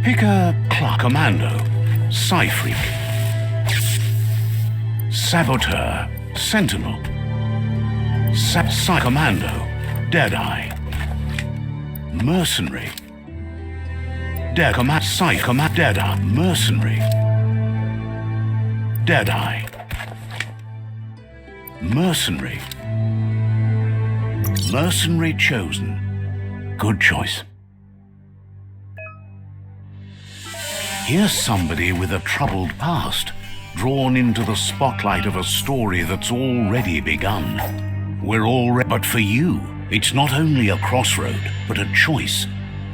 Pick a Commando, Psy-Freak, Saboteur, Sentinel, Psy-Commando, Deadeye, Mercenary, Psy-Command, Deadeye, Mercenary, Deadeye, Mercenary, Mercenary chosen. Good choice. Here's somebody with a troubled past, drawn into the spotlight of a story that's already begun. But for you, it's not only a crossroad, but a choice,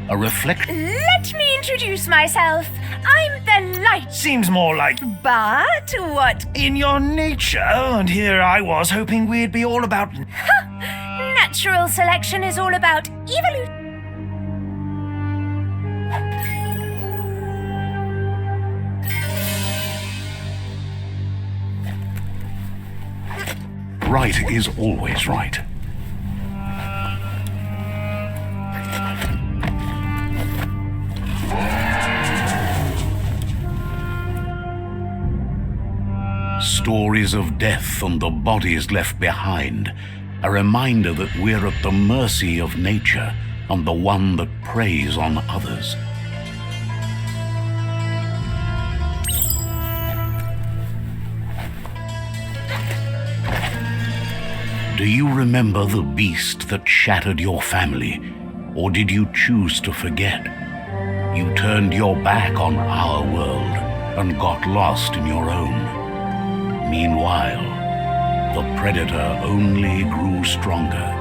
a reflection. Let me introduce myself. I'm the light. Seems more like But what? in your nature, and here I was hoping we'd be all about... Natural selection is all about evolution. Right is always right. Stories of death and the bodies left behind, a reminder that we're at the mercy of nature and the one that preys on others. Do you remember the beast that shattered your family, or did you choose to forget? You turned your back on our world and got lost in your own. Meanwhile, the predator only grew stronger.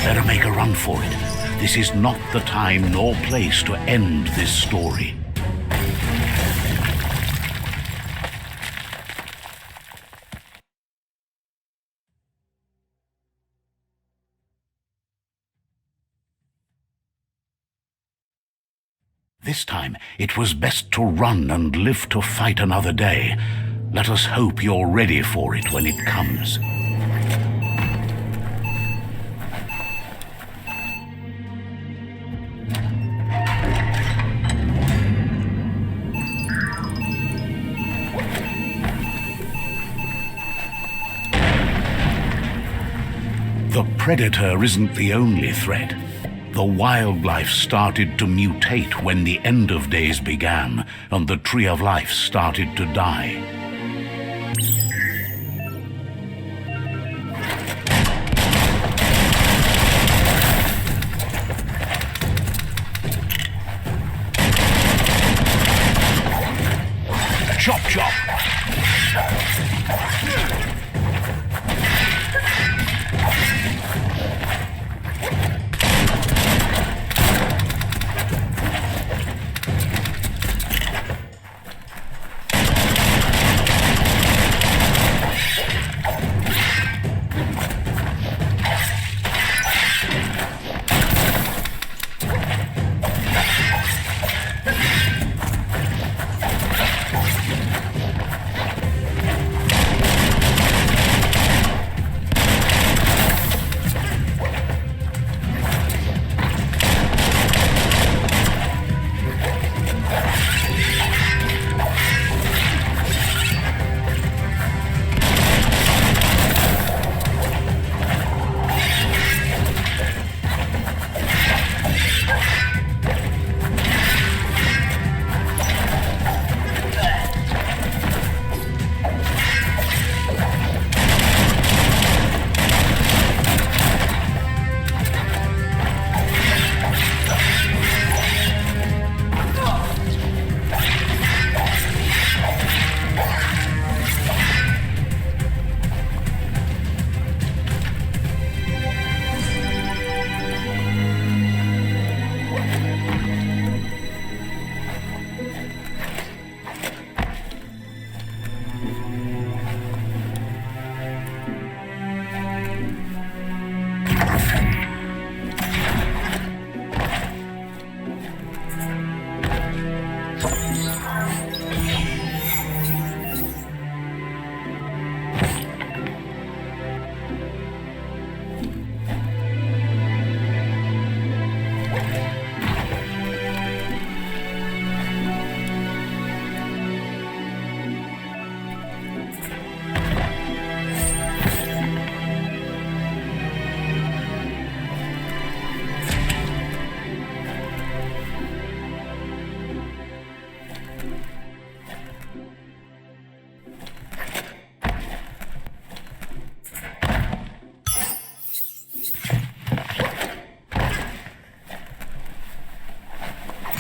Better make a run for it. This is not the time nor place to end this story. This time, it was best to run and live to fight another day. Let us hope you're ready for it when it comes. The predator isn't the only threat. The wildlife started to mutate when the end of days began and the tree of life started to die. Chop, chop!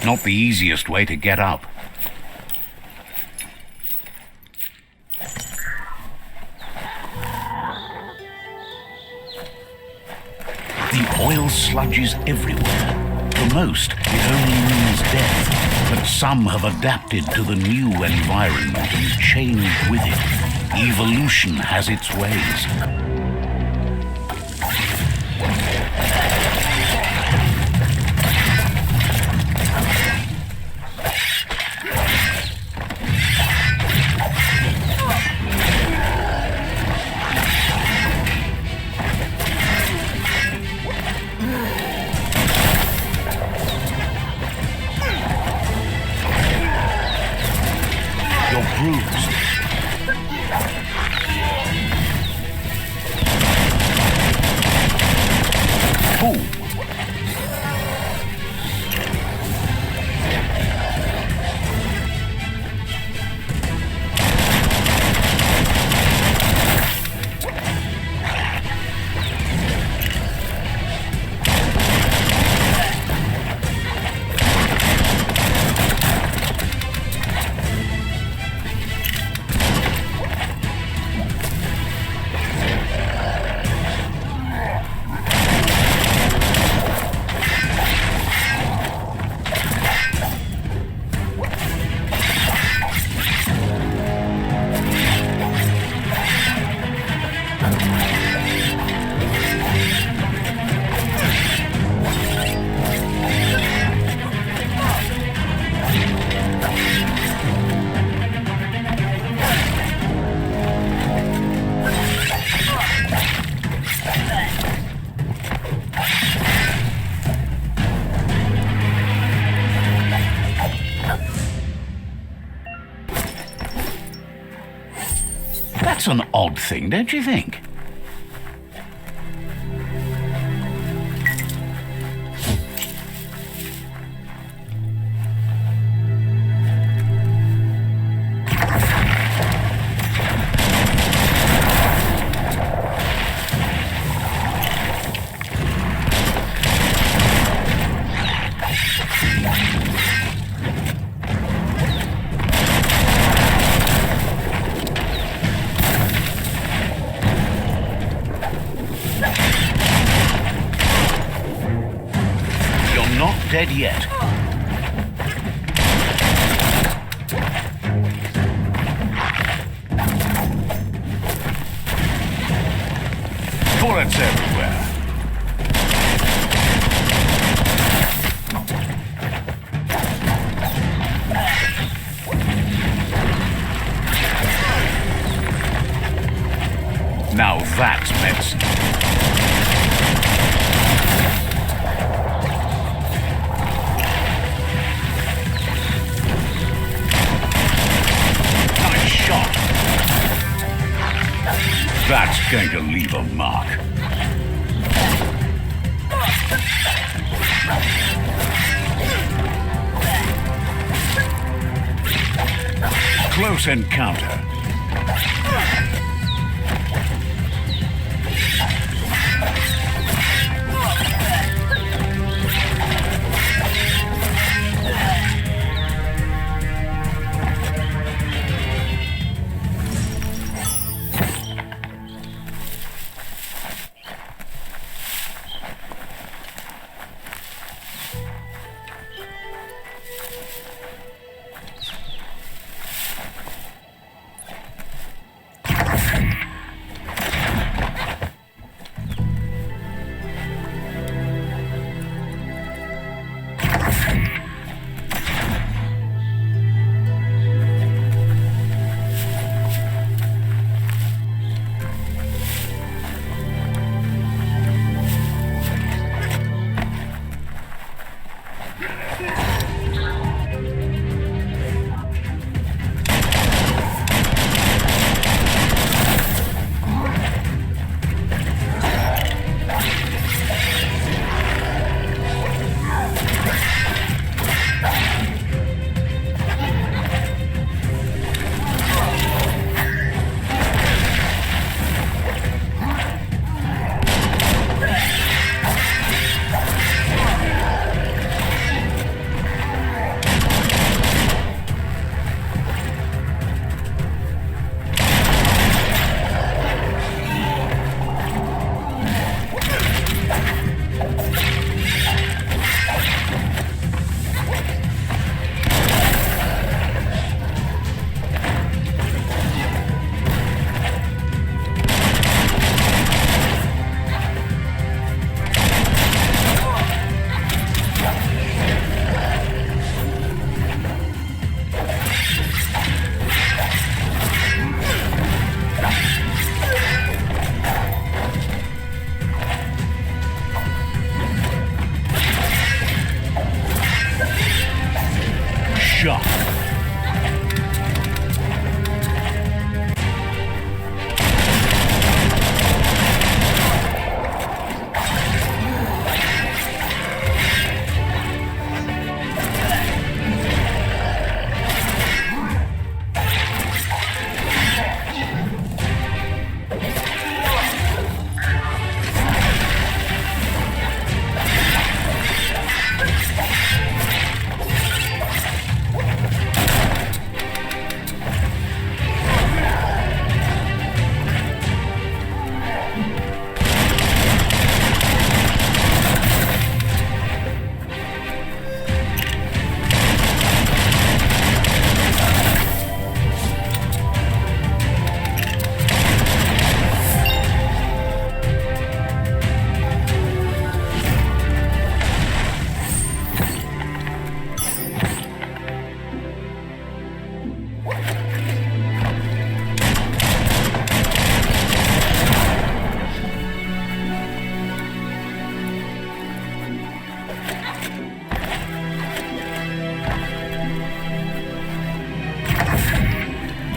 Not the easiest way to get up. The oil sludges everywhere. For most, it only means death, but some have adapted to the new environment and changed with it. Evolution has its ways. Bruised. Oh. That's an odd thing, don't you think? Dead yet. Bullets everywhere. Now that's medicine. That's going to leave a mark. Close encounter. jump.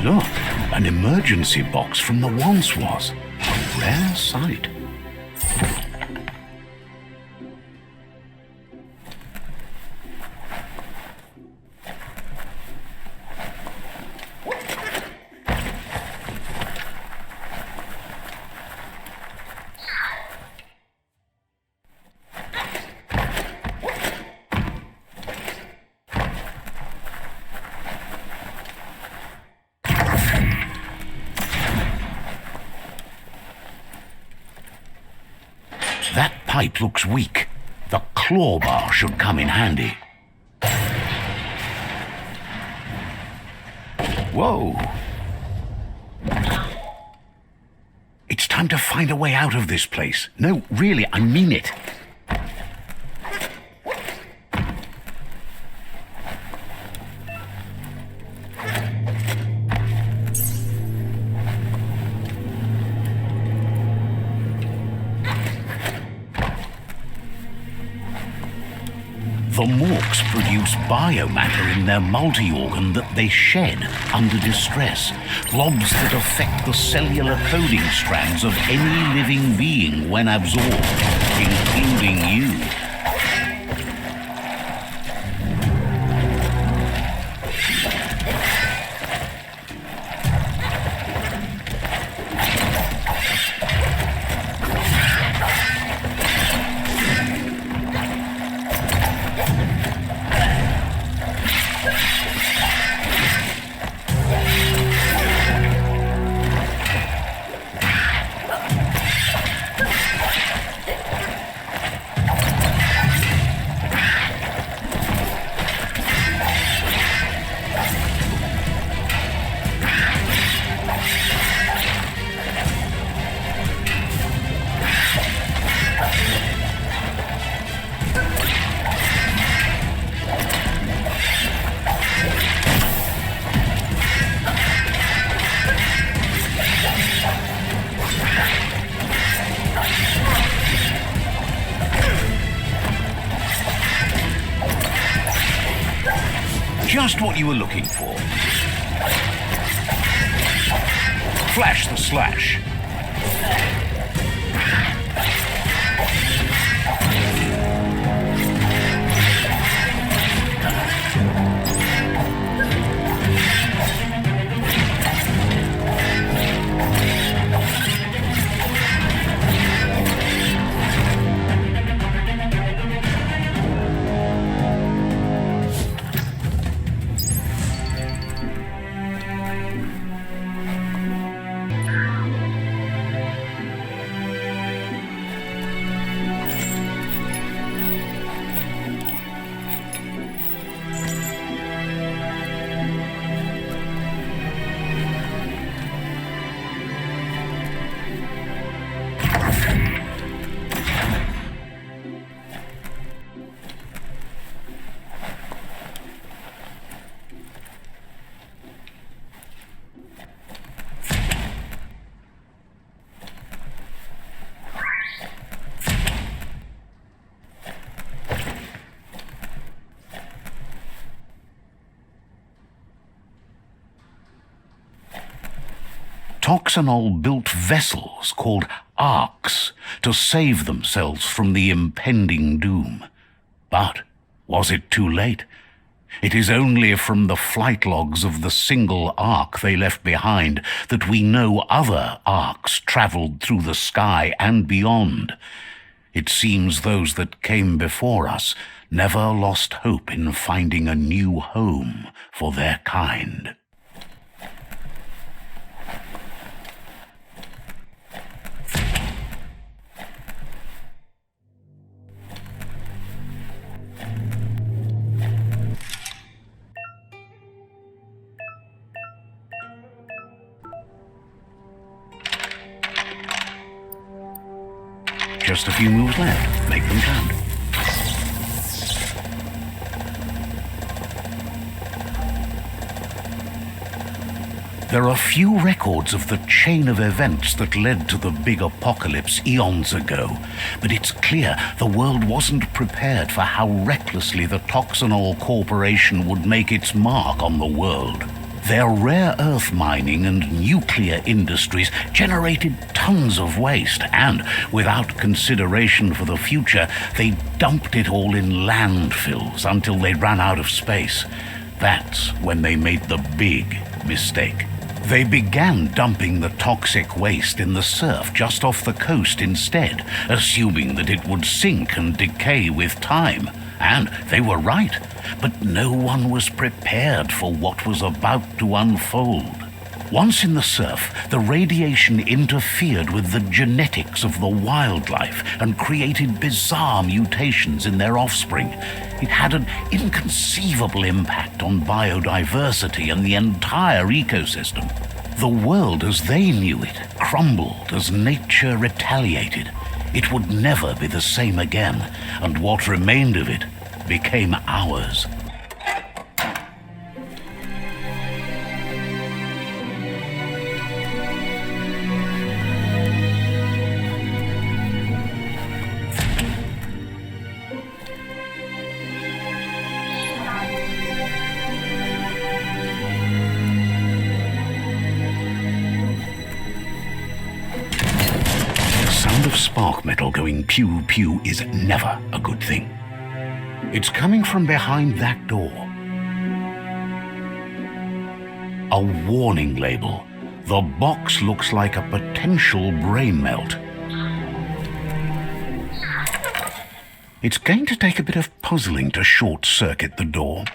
Look, an emergency box from the once was. A rare sight. That pipe looks weak. The claw bar should come in handy. Whoa! It's time to find a way out of this place. No, really, I mean it. The morks produce biomatter in their multi-organ that they shed under distress, blobs that affect the cellular coding strands of any living being when absorbed, including you. Just what you were looking for. Flash the slash. Toxanol built vessels called arks to save themselves from the impending doom. But was it too late? It is only from the flight logs of the single ark they left behind that we know other arks traveled through the sky and beyond. It seems those that came before us never lost hope in finding a new home for their kind. Just a few moves left. Make them count. There are few records of the chain of events that led to the big apocalypse eons ago, but it's clear the world wasn't prepared for how recklessly the Toxanol Corporation would make its mark on the world. Their rare earth mining and nuclear industries generated tons of waste, and without consideration for the future, they dumped it all in landfills until they ran out of space. That's when they made the big mistake. They began dumping the toxic waste in the surf just off the coast instead, assuming that it would sink and decay with time. And they were right, but no one was prepared for what was about to unfold. Once in the surf, the radiation interfered with the genetics of the wildlife and created bizarre mutations in their offspring. It had an inconceivable impact on biodiversity and the entire ecosystem. The world as they knew it crumbled as nature retaliated. It would never be the same again, and what remained of it became ours. Of spark metal going pew pew is never a good thing. It's coming from behind that door. A warning label. The box looks like a potential brain melt. It's going to take a bit of puzzling to short-circuit the door.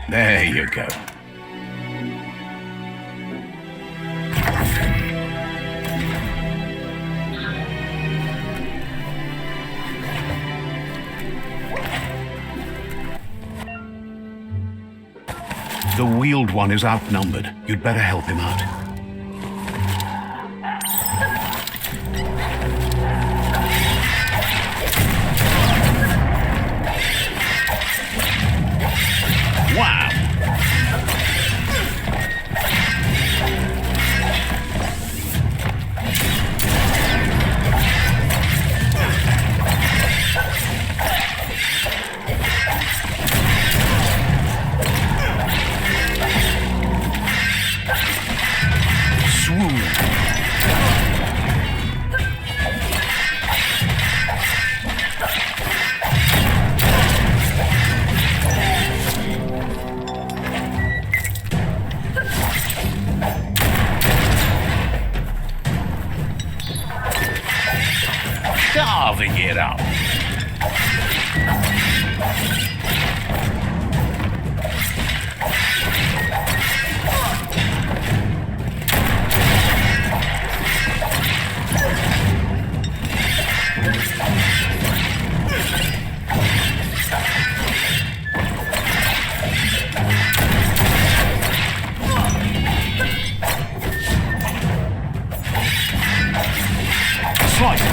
There you go. The wheeled one is outnumbered. You'd better help him out. Wow! Carving it up. Slice it.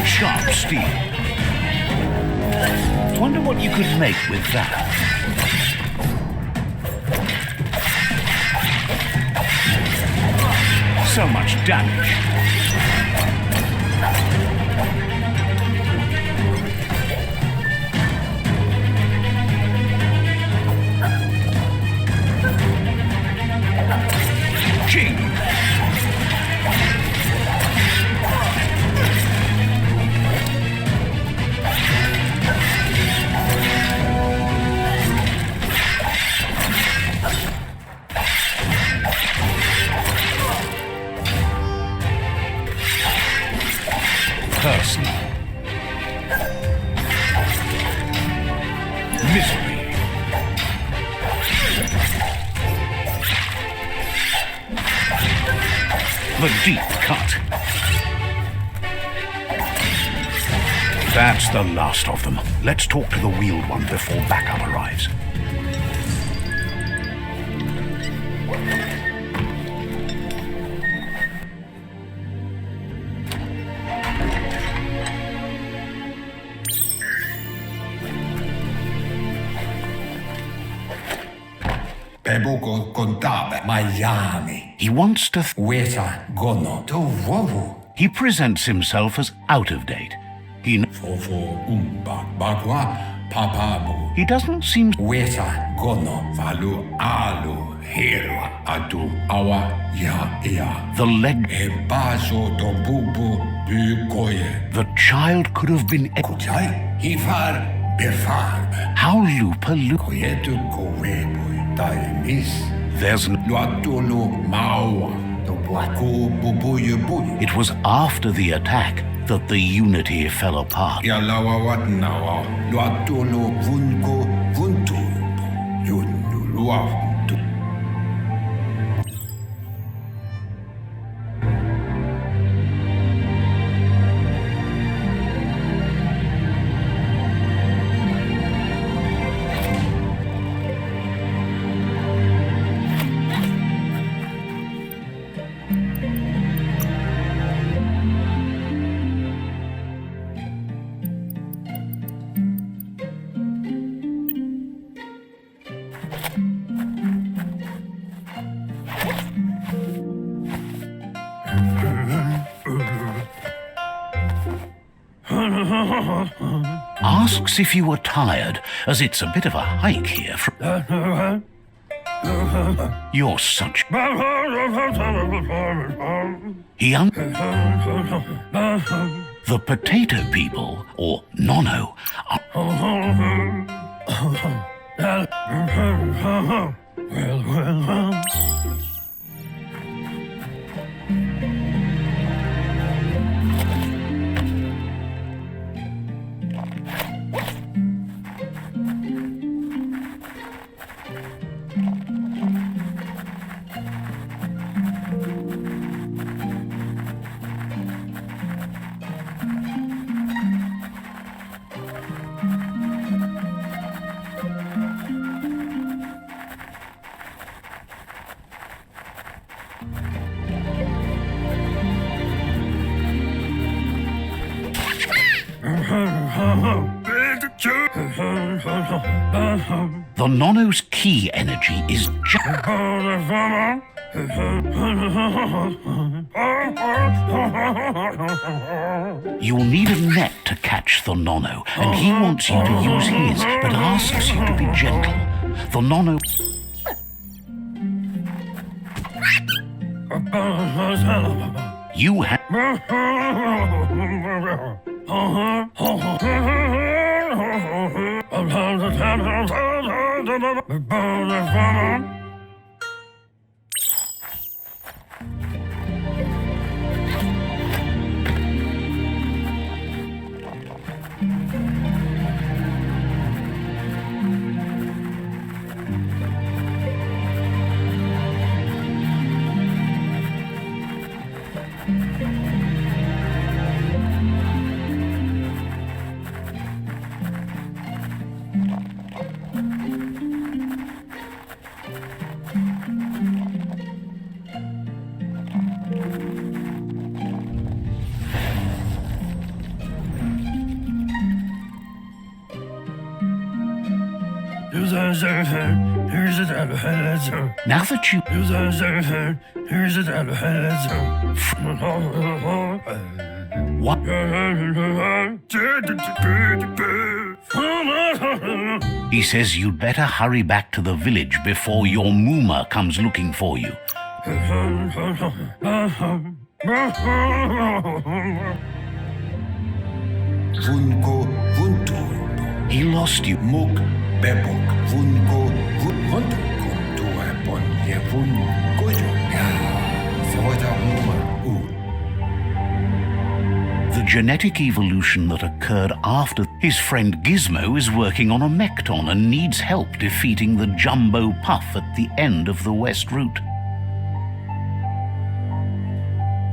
Sharp steel. Wonder what you could make with that. So much damage. Ching! Personal. Misery. The deep cut. That's the last of them. Let's talk to the wheeled one before backup arrives. Pebuko kontabe Miami. He wants to... Weta gono to wowu. He presents himself as out of date. Fofo bagwa papabu. He doesn't seem... Weta gono valu alu hero adu awa ya. The leg... Ebaso to bubu bukoye. The child could have been... Kutai hifar befarb. How Lupa Koyetu kowebu taimis. There's... Luatulu mawa. It was after the attack that the unity fell apart. Yalawa wat nawa. Luatulu vunko vuntu. Yunulua. Asks if you were tired, as it's a bit of a hike here from... You're such... The potato people, or Nono, The Nono's key energy is You'll need a net to catch the Nono, and he wants you to use his, but asks you to be gentle. The Nono... You have... Now that you... What? He says you'd better hurry back to the village before your Mooma comes looking for you. Vunko vuntu. He lost you. Muk bebok vunko vuntu kuntu epon ye vunko jo. Zoja muma u. The genetic evolution that occurred after his friend Gizmo is working on a Mekton and needs help defeating the Jumbo Puff at the end of the West Route.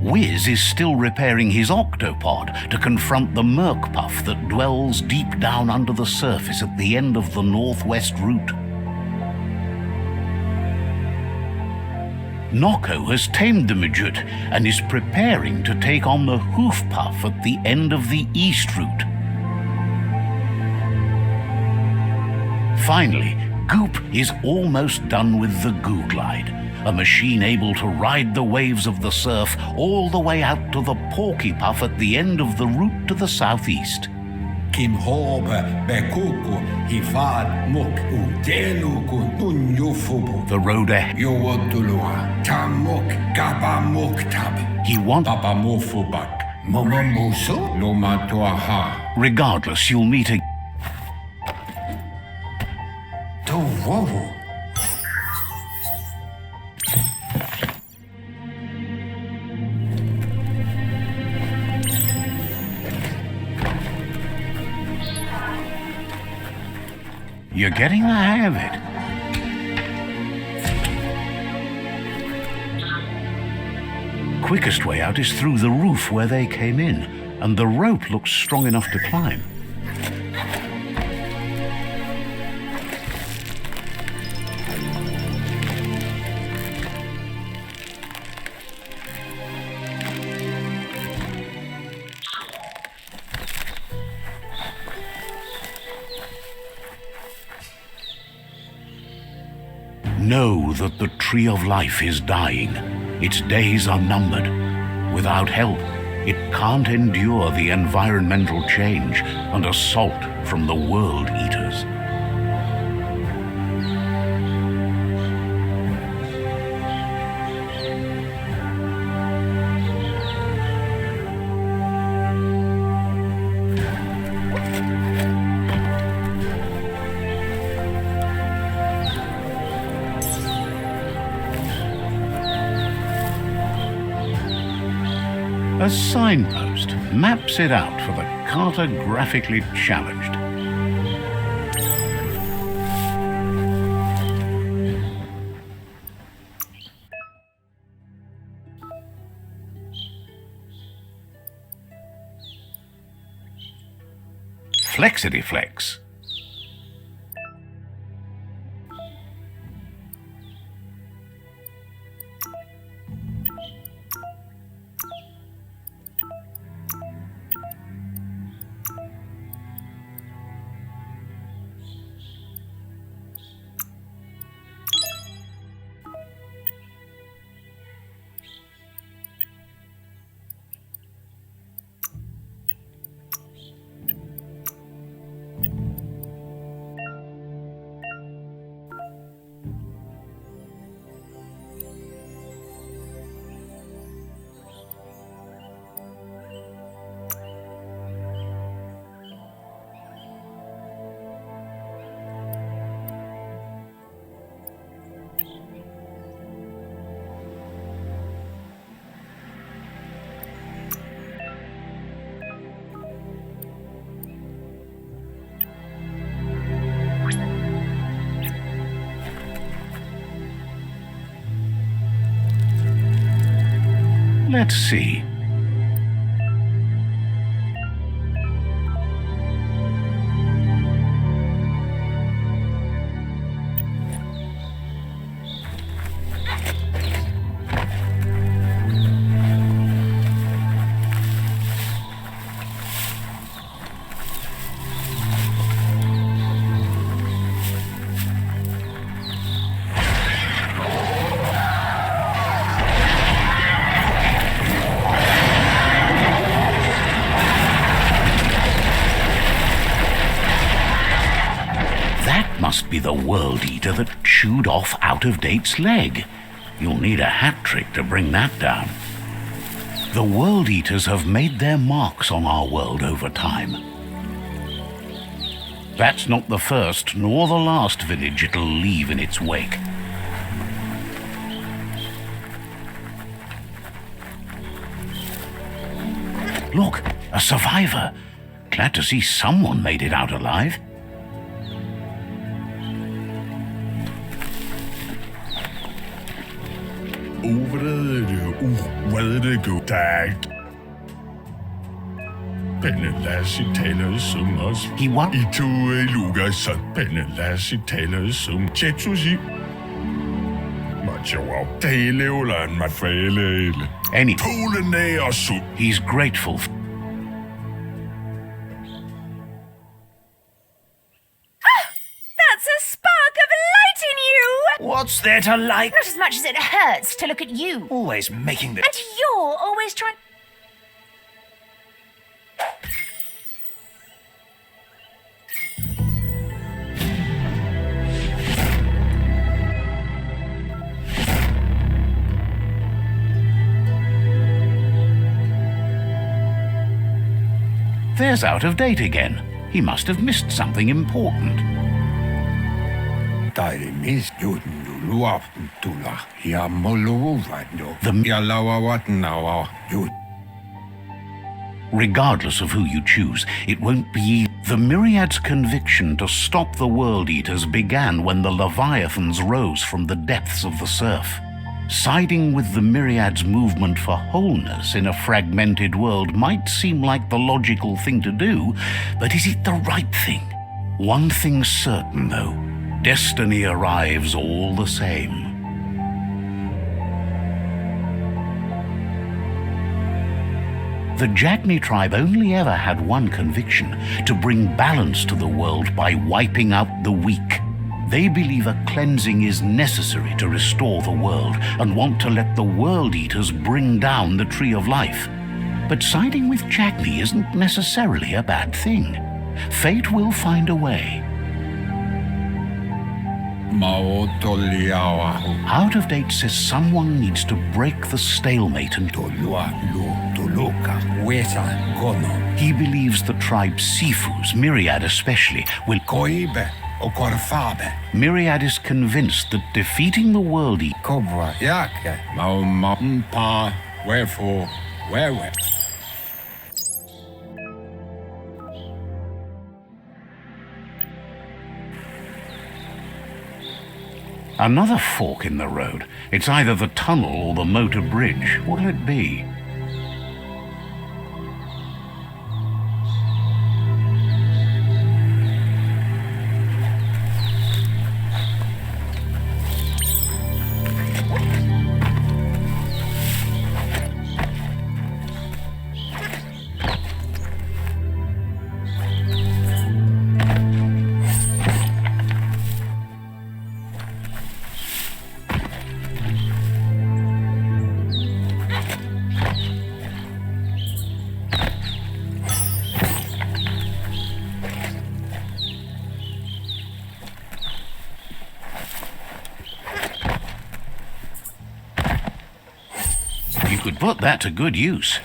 Wiz is still repairing his octopod to confront the Merc Puff that dwells deep down under the surface at the end of the Northwest Route. Nocco has tamed the midget and is preparing to take on the Hoof Puff at the end of the East Route. Finally, Goop is almost done with the Goo Glide, a machine able to ride the waves of the surf all the way out to the Porky Puff at the end of the route to the southeast. Kim hobe bekuku hifad muk utenu kun yufubu. The road ahead. Yowotulua tamuk gabamuk tab. He wants... Babamufubak. Momambuso lomatoaha. Regardless, you'll meet a... Towowu. You're getting the hang of it. Quickest way out is through the roof where they came in, and the rope looks strong enough to climb. Know that the Tree of Life is dying. Its days are numbered. Without help, it can't endure the environmental change and assault from the World Eaters. A signpost maps it out for the cartographically challenged. Flexity Flex. Let's see. must be the World Eater that chewed off Out-of-Date's leg. You'll need a hat trick to bring that down. The World Eaters have made their marks on our world over time. That's not the first nor the last village it'll leave in its wake. Look, a survivor. Glad to see someone made it out alive. He what? Anyway, he's grateful. That's a spark of light in you! What's there to like? Not as much as it hurts to look at you. Always making the... And you're always trying... There's Out-of-Date again. He must have missed something important. Regardless of who you choose, it won't be... The Myriad's conviction to stop the World Eaters began when the Leviathans rose from the depths of the surf. Siding with the Myriad's movement for wholeness in a fragmented world might seem like the logical thing to do, but is it the right thing? One thing's certain, though. Destiny arrives all the same. The Jagni tribe only ever had one conviction: to bring balance to the world by wiping out the weak. They believe a cleansing is necessary to restore the world and want to let the World Eaters bring down the Tree of Life. But siding with Jagni isn't necessarily a bad thing. Fate will find a way. Out-of-Date says someone needs to break the stalemate and he believes the tribe Sifus, Myriad especially, will... Myriad is convinced that defeating the World Eater... Another fork in the road. It's either the tunnel or the motor bridge. What'll it be? You could put that to good use.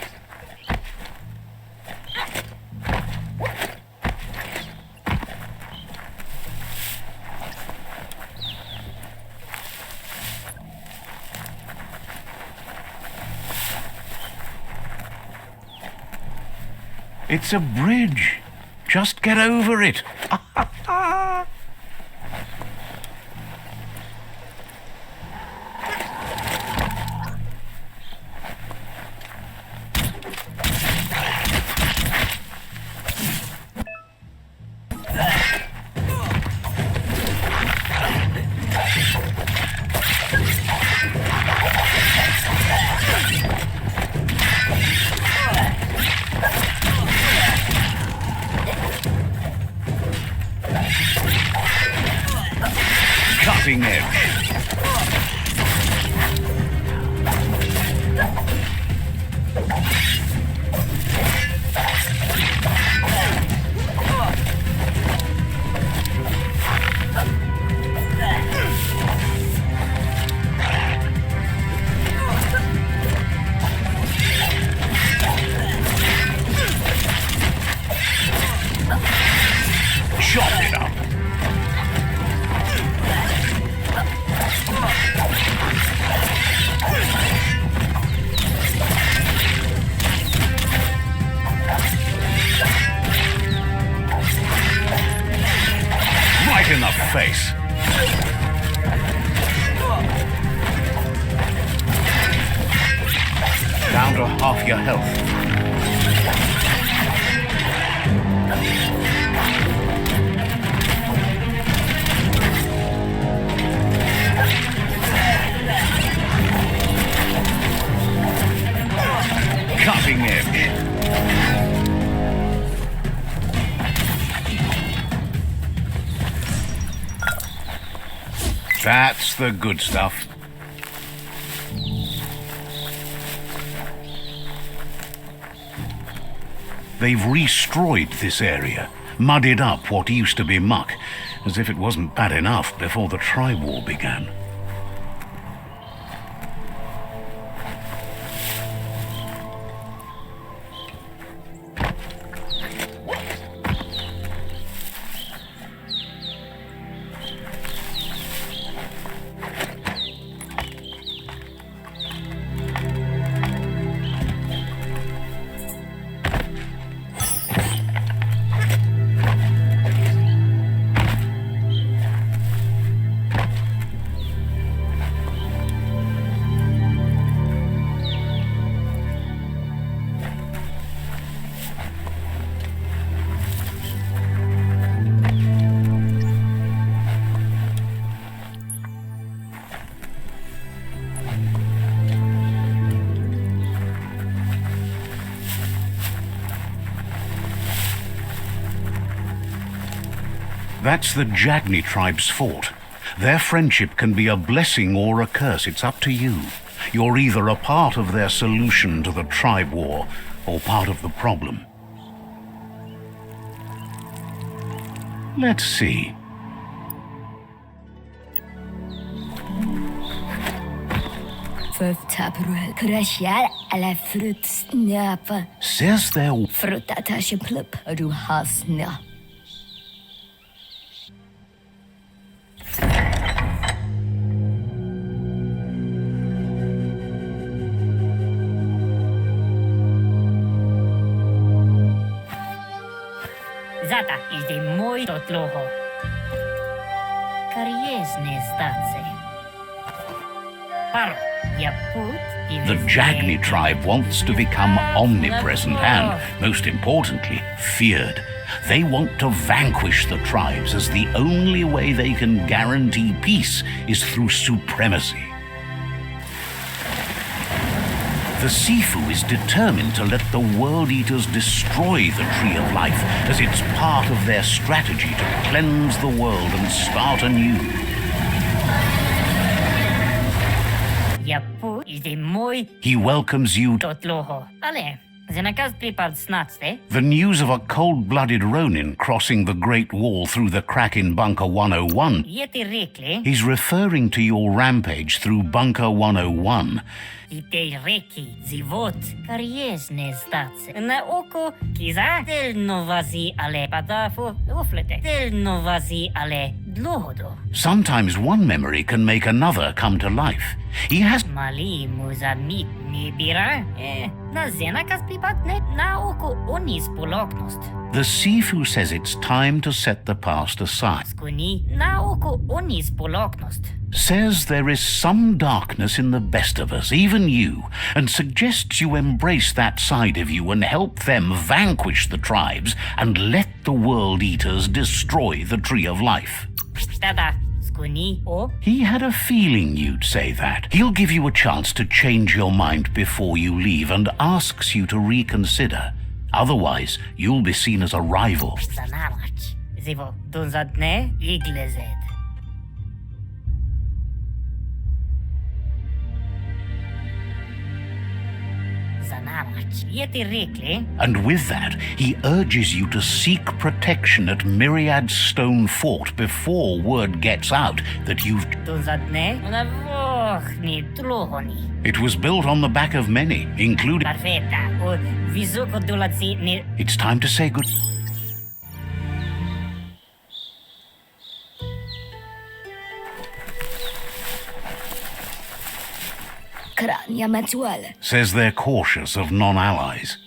It's a bridge. Just get over it. face. Down to half your health. Cutting edge. That's the good stuff. They've destroyed this area, muddied up what used to be muck, as if it wasn't bad enough before the tribe war began. That's the Jagni tribe's fort. Their friendship can be a blessing or a curse. It's up to you. You're either a part of their solution to the tribe war or part of the problem. Let's see. Says there... Zata is de moi tot loho. Kariesne stace. Paro, ya put... The Jagni tribe wants to become omnipresent and, most importantly, feared. They want to vanquish the tribes, as the only way they can guarantee peace is through supremacy. The Sifu is determined to let the World Eaters destroy the Tree of Life, as it's part of their strategy to cleanse the world and start anew. Yapu is de moi He welcomes you. tot loho. Ale, zenakaz pripad snatste. The news of a cold-blooded Ronin crossing the Great Wall through the crack in Bunker 101. Yeti rekle. He's referring to your rampage through Bunker 101. Ite reki zivot. Kariesne stace. Na oko kiza del novazi ale padafu uflete. Del novazi ale dlohodo. Sometimes one memory can make another come to life. He has... Mali muzamit ni bira. Na zenakaz pripad net na oko onis poloknost. The Sifu says it's time to set the past aside. Skuni na oko onis poloknost. Says there is some darkness in the best of us, even you, and suggests you embrace that side of you and help them vanquish the tribes and let the World Eaters destroy the Tree of Life. Tada, skuni o. He had a feeling you'd say that. He'll give you a chance to change your mind before you leave and asks you to reconsider. Otherwise, you'll be seen as a rival. Zanarach. Zivo, dunzadne iglezed. And with that, he urges you to seek protection at Myriad Stone Fort before word gets out that you've... It was built on the back of many, including... It's time to say good... Says they're cautious of non-allies.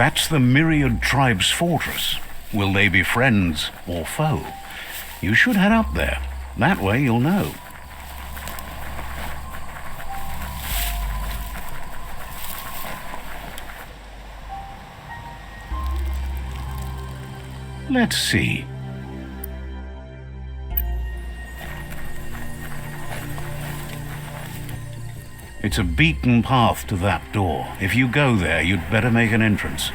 That's the Myriad Tribe's fortress. Will they be friends or foe? You should head up there. That way you'll know. Let's see. It's a beaten path to that door. If you go there, you'd better make an entrance.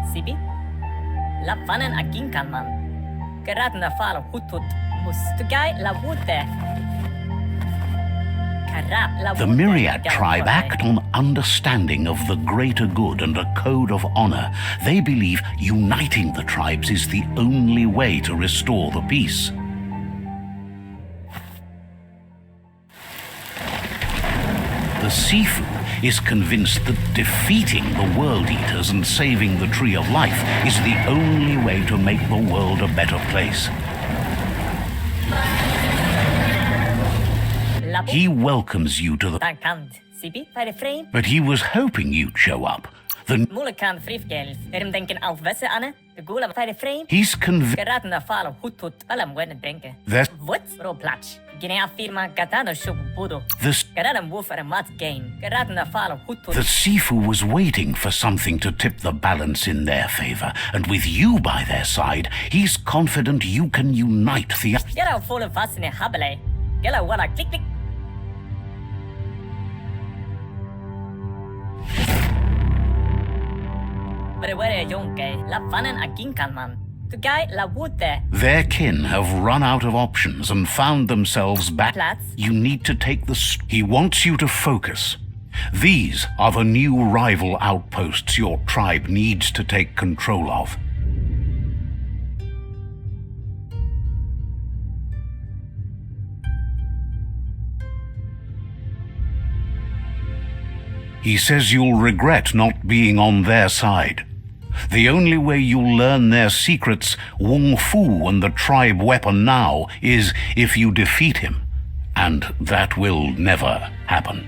Sibi? Lapanen aking kalman. Karat na fal hutut mustugay labute. The Myriad tribe act on understanding of the greater good and a code of honor. They believe uniting the tribes is the only way to restore the peace. The Sifu is convinced that defeating the World Eaters and saving the Tree of Life is the only way to make the world a better place. He welcomes you to the... But he was hoping you'd show up. He's convinced... The Sifu was waiting for something to tip the balance in their favor, and with you by their side, he's confident you can unite the... Their kin have run out of options and found themselves back. You need to take the... He wants you to focus. These are the new rival outposts your tribe needs to take control of. He says you'll regret not being on their side. The only way you'll learn their secrets, Wung Fu and the tribe weapon now, is if you defeat him. And that will never happen.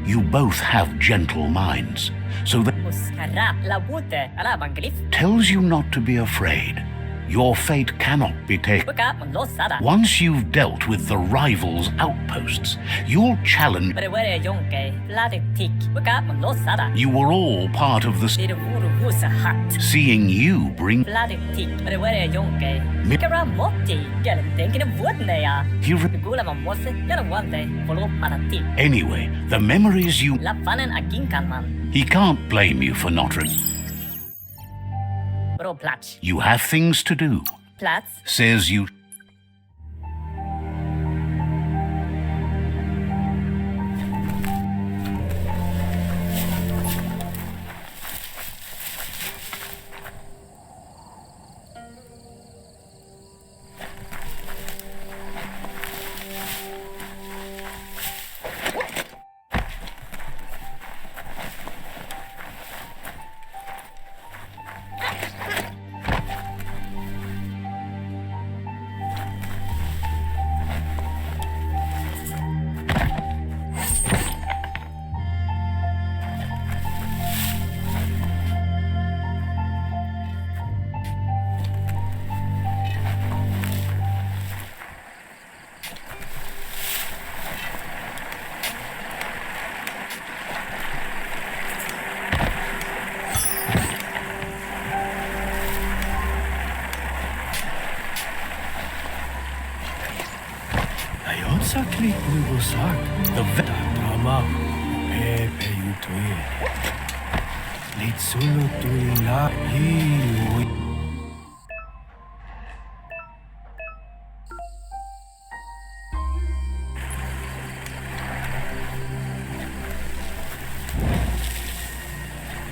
You both have gentle minds, so that tells you not to be afraid. Your fate cannot be taken. Once you've dealt with the rival's outposts, you'll challenge... You were all part of the... Seeing you bring... Anyway, the memories you... He can't blame you for not... You have things to do. Says you...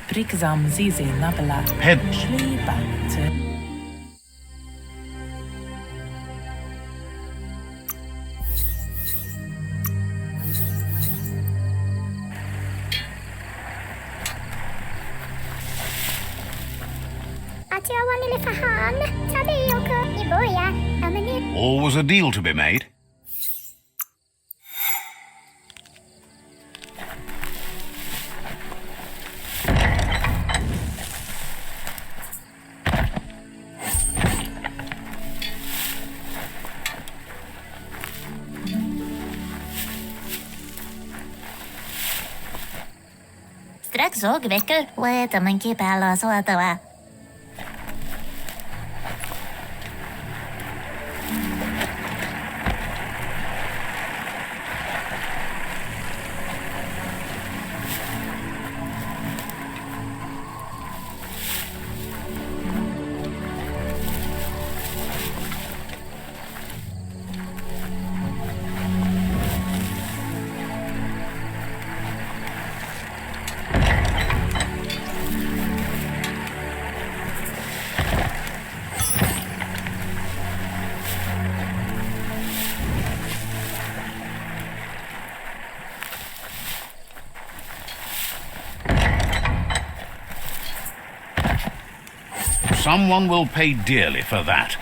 Brixam Zizi Nabala. Head. Always a deal to be made. Strax òg vekker, og temanki pala så at det var. Someone will pay dearly for that.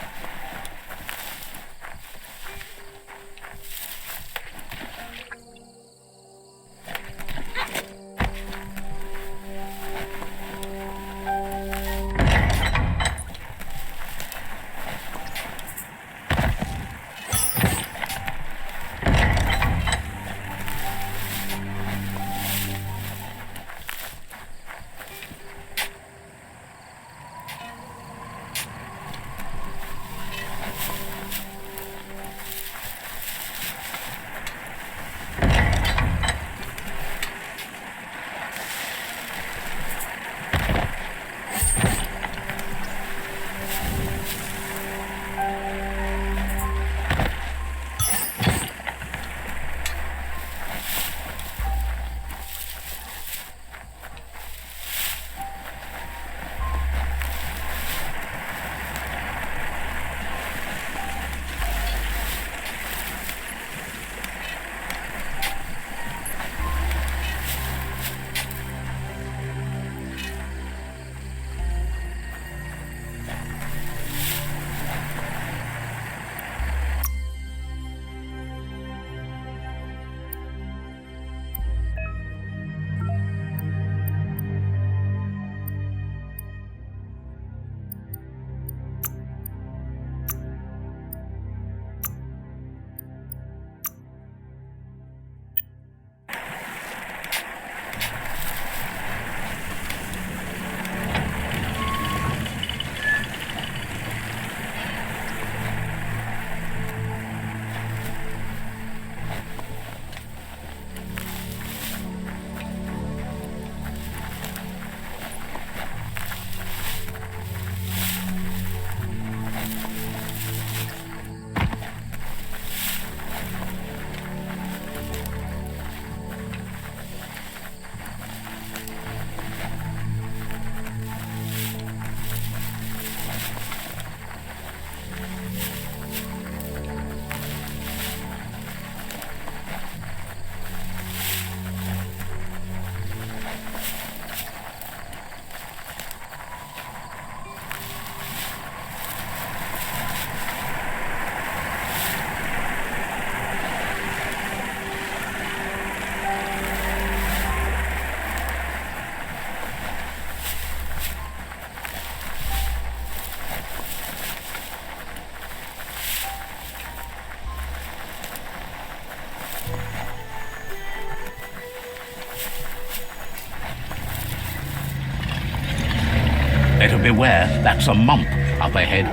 Better beware, that's a mump up ahead.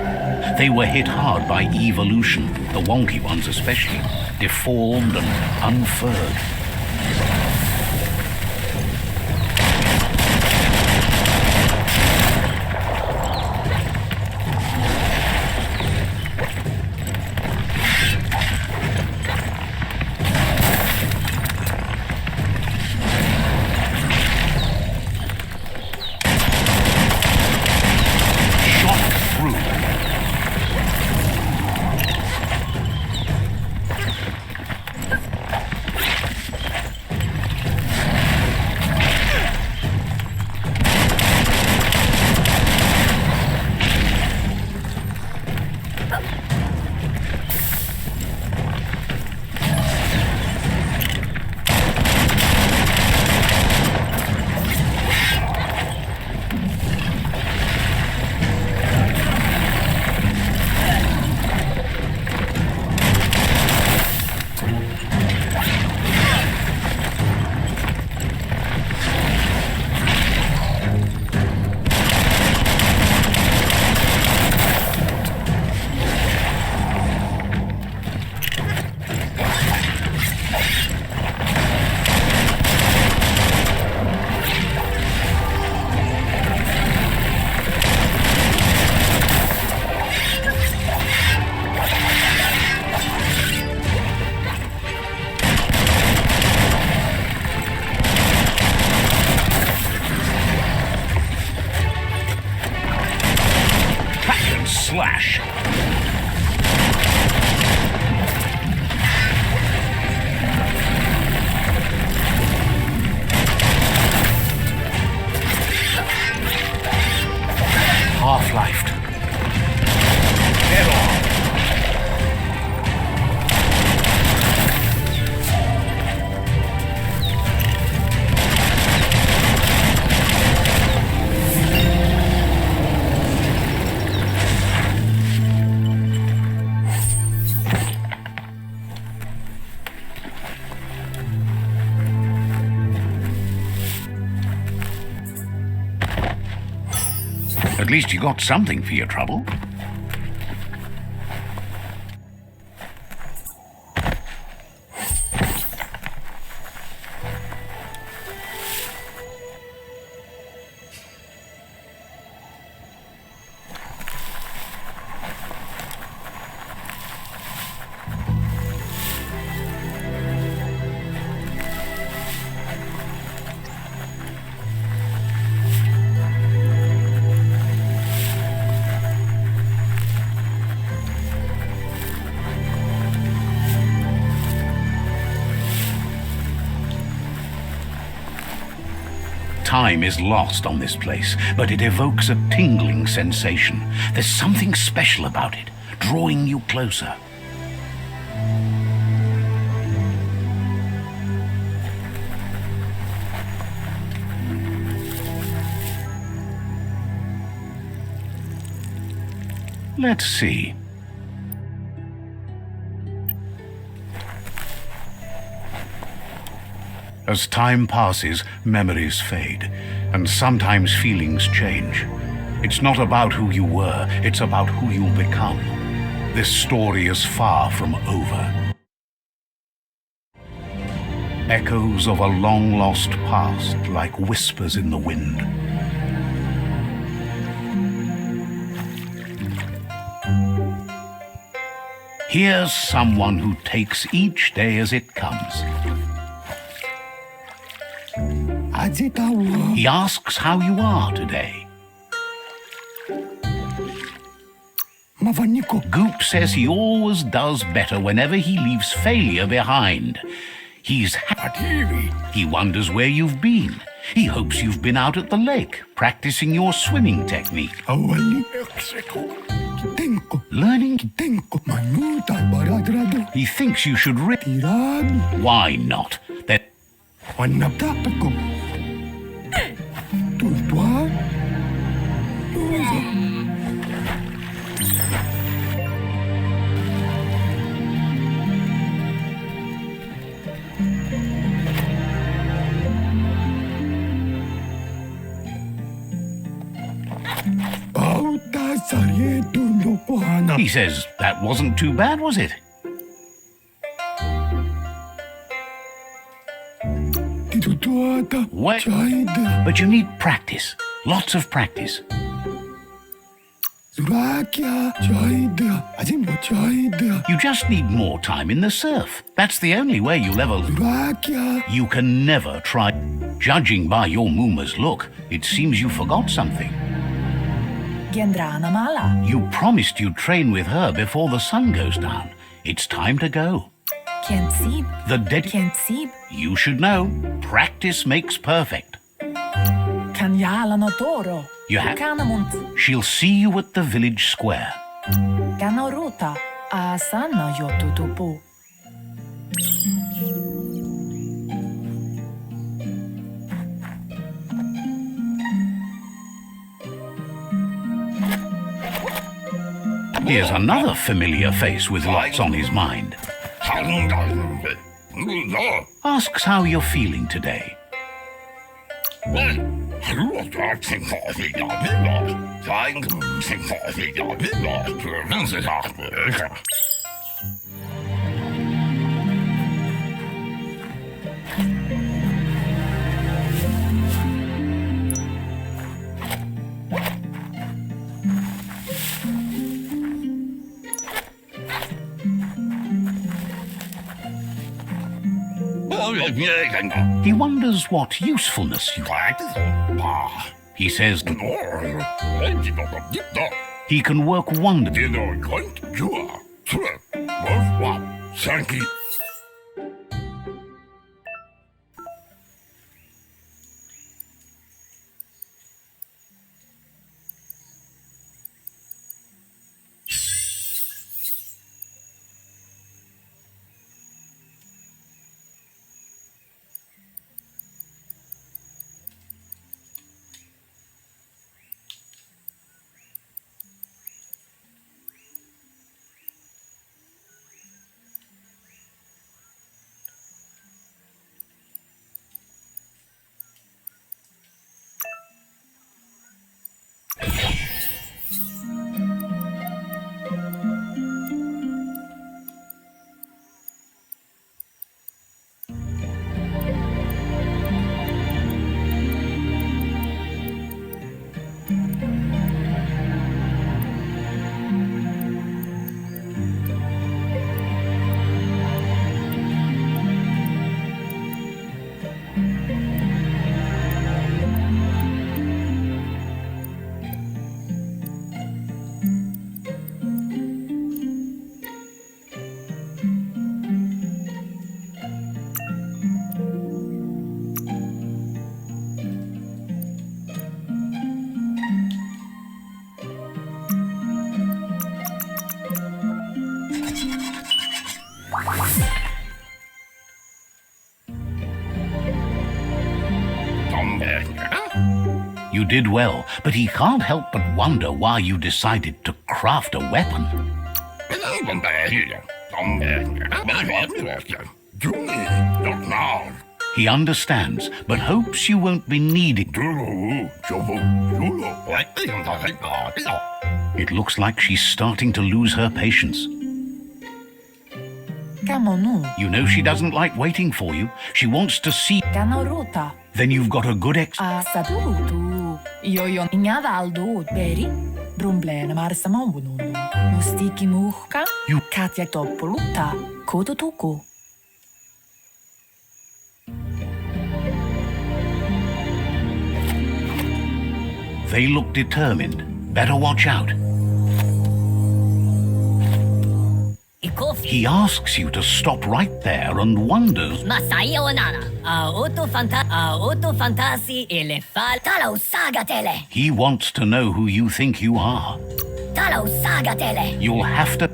They were hit hard by evolution, the wonky ones especially, deformed and unfurred. slash. Half-lifed. Get on. At least you got something for your trouble. Time is lost on this place, but it evokes a tingling sensation. There's something special about it, drawing you closer. Let's see. As time passes, memories fade, and sometimes feelings change. It's not about who you were, it's about who you'll become. This story is far from over. Echoes of a long-lost past, like whispers in the wind. Here's someone who takes each day as it comes. He asks how you are today. Goop says he always does better whenever he leaves failure behind. He's happy. He wonders where you've been. He hopes you've been out at the lake, practicing your swimming technique. Learning. He thinks you should Why not? He says that wasn't too bad, was it? What? But you need practice. Lots of practice. You just need more time in the surf. That's the only way you'll ever... You can never try. Judging by your Mooma's look, it seems you forgot something. You promised you'd train with her before the sun goes down. It's time to go. You should know. Practice makes perfect. You have. She'll see you at the village square. Here's another familiar face with lots on his mind. Asks how you're feeling today. He wonders what usefulness you have. He says, He can work wonders. You did well, but he can't help but wonder why you decided to craft a weapon. He understands, but hopes you won't be needing. It looks like she's starting to lose her patience. You know she doesn't like waiting for you. She wants to see. Then you've got a good Jojon ingavaldo beri, brumblene marsamambununu. Mustiki muhka, You- katja topoluta, kototuko. They look determined. Better watch out. He asks you to stop right there and wonders. Masaya wanana. Auto fantasi elefal. Talo sagatele. He wants to know who you think you are. Talo sagatele. You'll have to.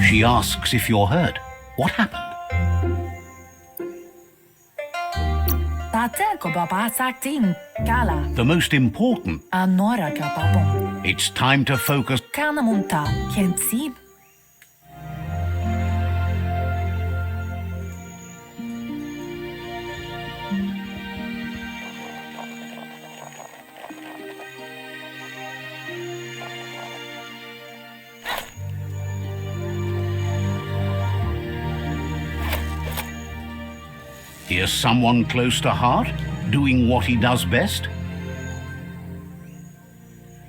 She asks if you're hurt. What happened? The most important. It's time to focus. Here's someone close to heart, doing what he does best.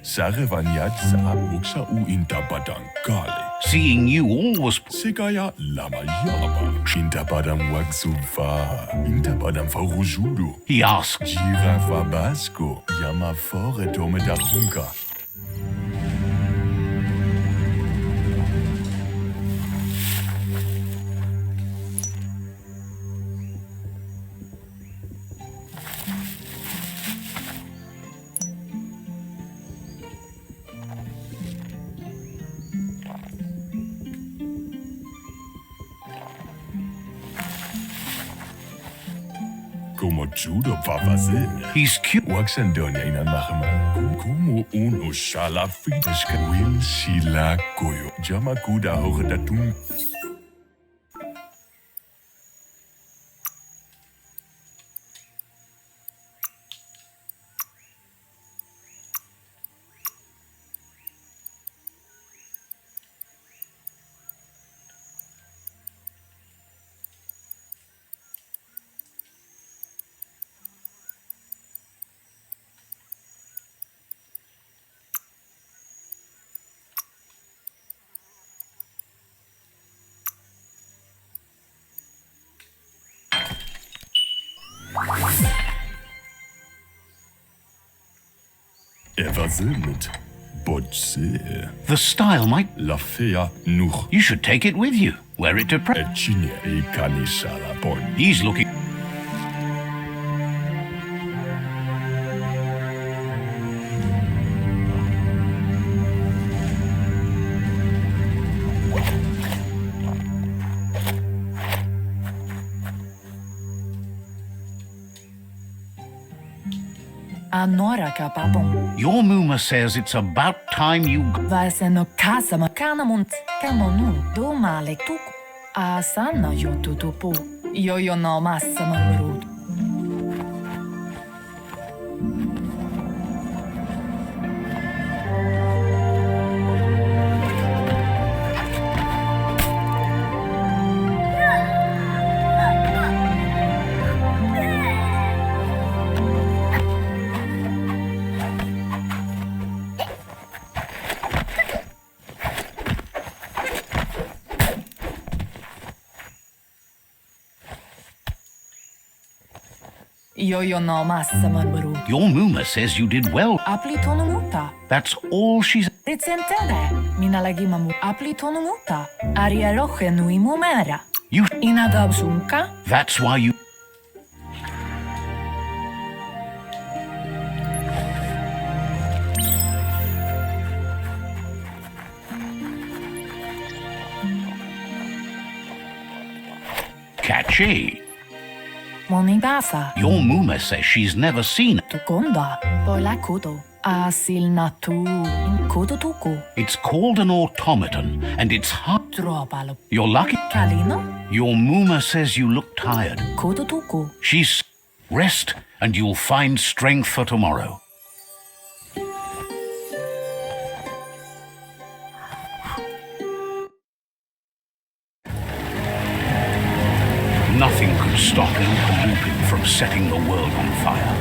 Sarevanyat sa muksa u intabadang kale. Seeing you always. Sigaya lama yaba. Intabadang wagsuva. Intabadang farujudo. He asks. Girafa basco. Yama fore dome da hunka. como judo pavazin. He's cute. Waxandonia ina mahama. Como uno shala fitishka. Will sila koyo. Jamakuda horedatum. Evazimit. Bodse. The style might. La fea nuch. You should take it with you. Wear it to Echinia e kanisala bon. He's looking. Anora kapapon. Your Muma says it's about time you. Vaiseno kasama kanamunt. Kanonu do male tuku. Asana yotu tupu. Yo no massama brud. Yo no massama brud. Your Muma says you did well. Aplitonumuta. That's all she's. Recentele. Minalagimamu aplitonumuta. Aria roche nui mumera. You. Inadabsunka. That's why you. Catchy. Monibasa. Your Muma says she's never seen it. Tukonda. Pola kudo. Asil natu. In kudo tuku. It's called an automaton, and it's hard. Tropalo. You're lucky. Kalino. Your Muma says you look tired. Kudo tuku. She's. Rest, and you'll find strength for tomorrow. Nothing could stop Lupa Lupin from setting the world on fire.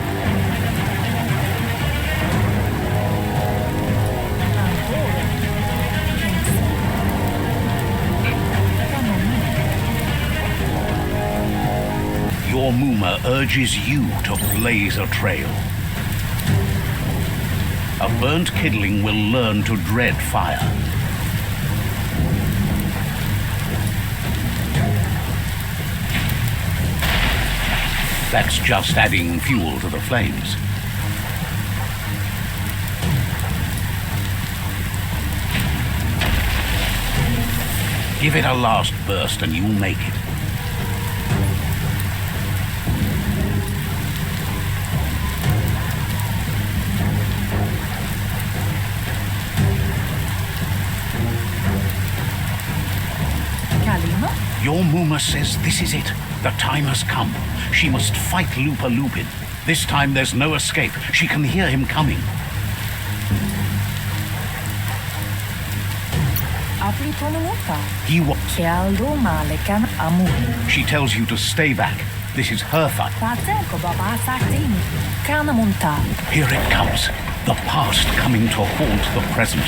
Your Muma urges you to blaze a trail. A burnt kidling will learn to dread fire. That's just adding fuel to the flames. Give it a last burst and you'll make it. Kalino. Your Muma says this is it. The time has come. She must fight Lupa Lupin. This time there's no escape. She can hear him coming. Aplitonumuta. He wa- Chialdo malekan amu. She tells you to stay back. This is her fight. Patenko baba saktini. Kanamunta. Here it comes. The past coming to haunt the present.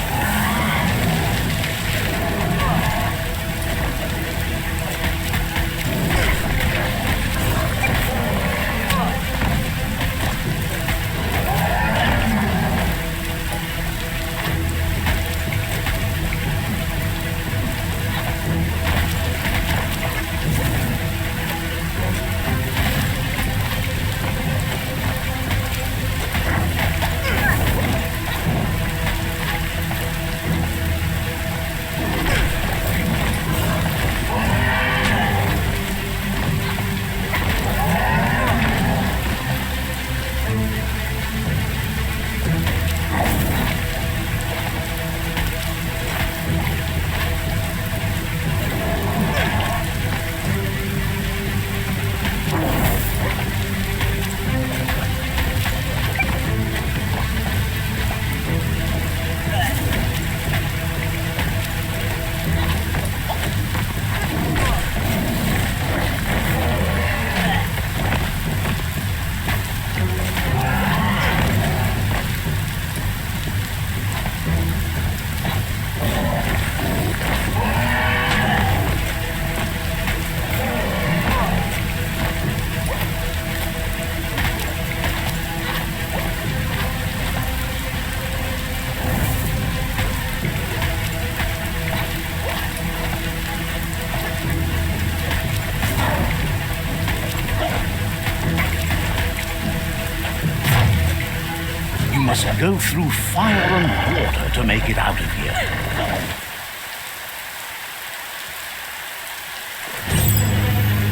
must go through fire and water to make it out of here.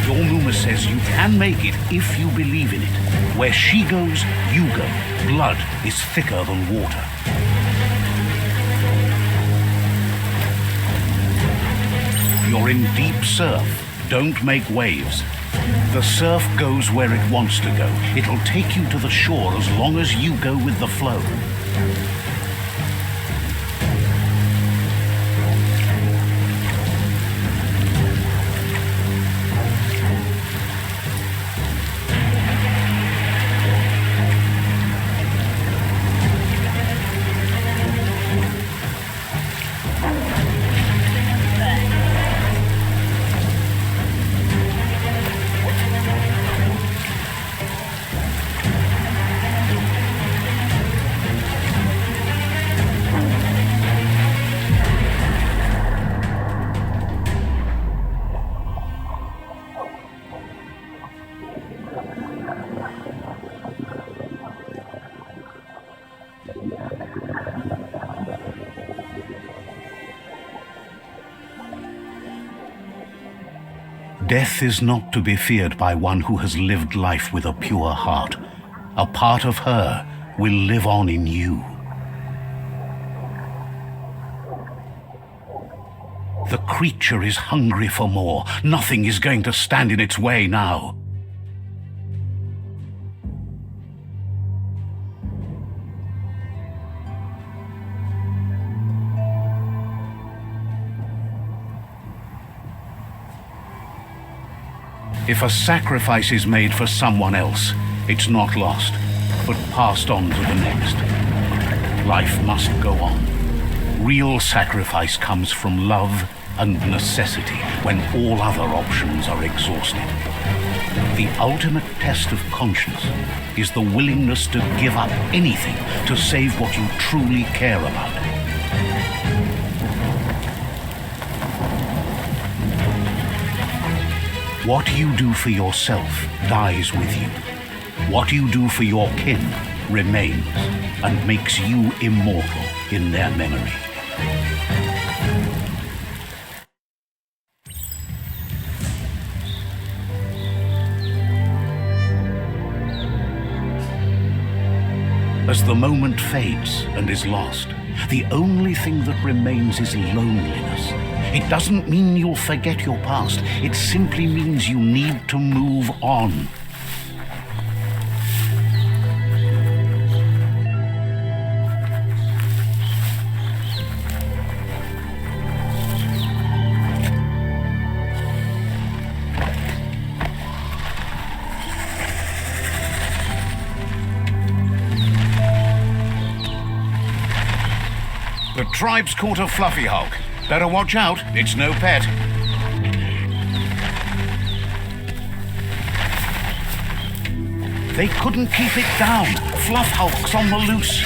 Your Muma says you can make it if you believe in it. Where she goes, you go. Blood is thicker than water. You're in deep surf. Don't make waves. The surf goes where it wants to go. It'll take you to the shore as long as you go with the flow. Death is not to be feared by one who has lived life with a pure heart. A part of her will live on in you. The creature is hungry for more. Nothing is going to stand in its way now. If a sacrifice is made for someone else, it's not lost, but passed on to the next. Life must go on. Real sacrifice comes from love and necessity when all other options are exhausted. The ultimate test of conscience is the willingness to give up anything to save what you truly care about. What you do for yourself dies with you. What you do for your kin remains and makes you immortal in their memory. As the moment fades and is lost, the only thing that remains is loneliness. It doesn't mean you'll forget your past. It simply means you need to move on. The tribe's caught a fluffy hulk. Better watch out, it's no pet. They couldn't keep it down. Fluff hulk's on the loose.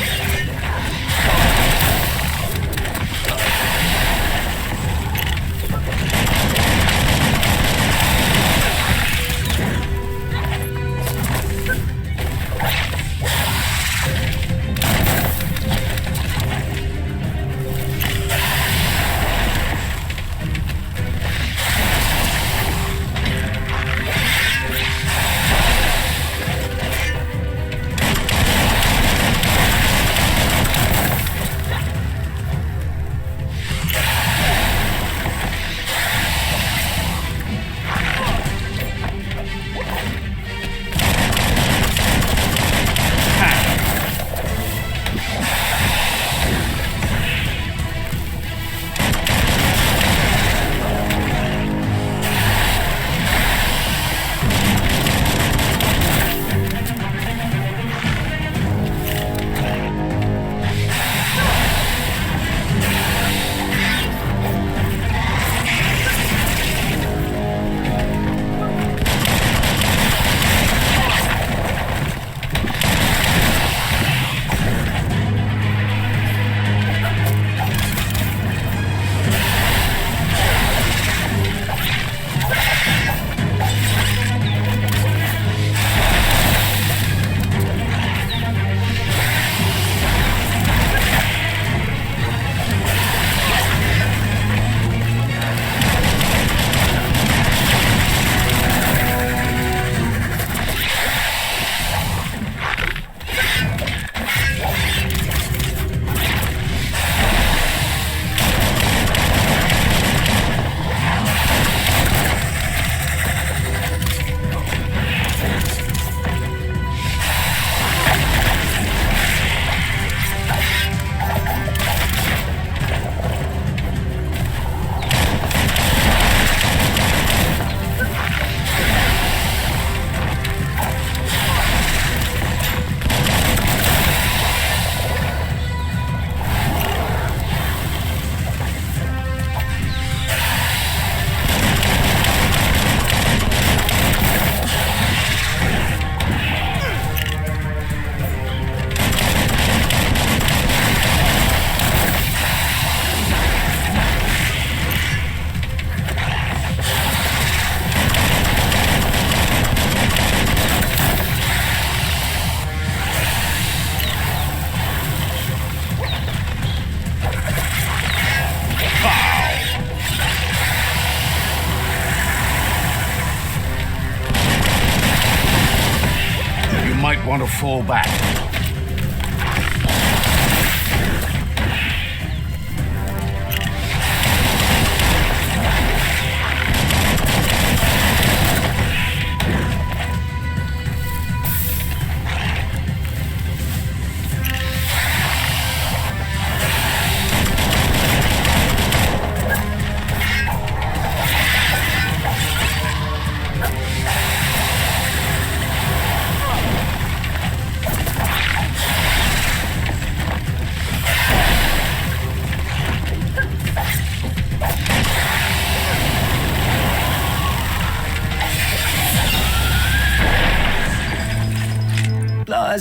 to fall back.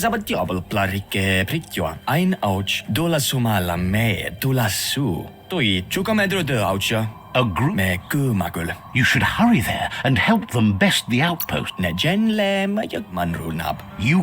Zabadjabel plarike pritjoa. Ein ouch, dola sumala me, dola su. Toi chukamedro de oucha. A group? Me kumakul. You should hurry there and help them best the outpost. Ne genle mayag manrunab. You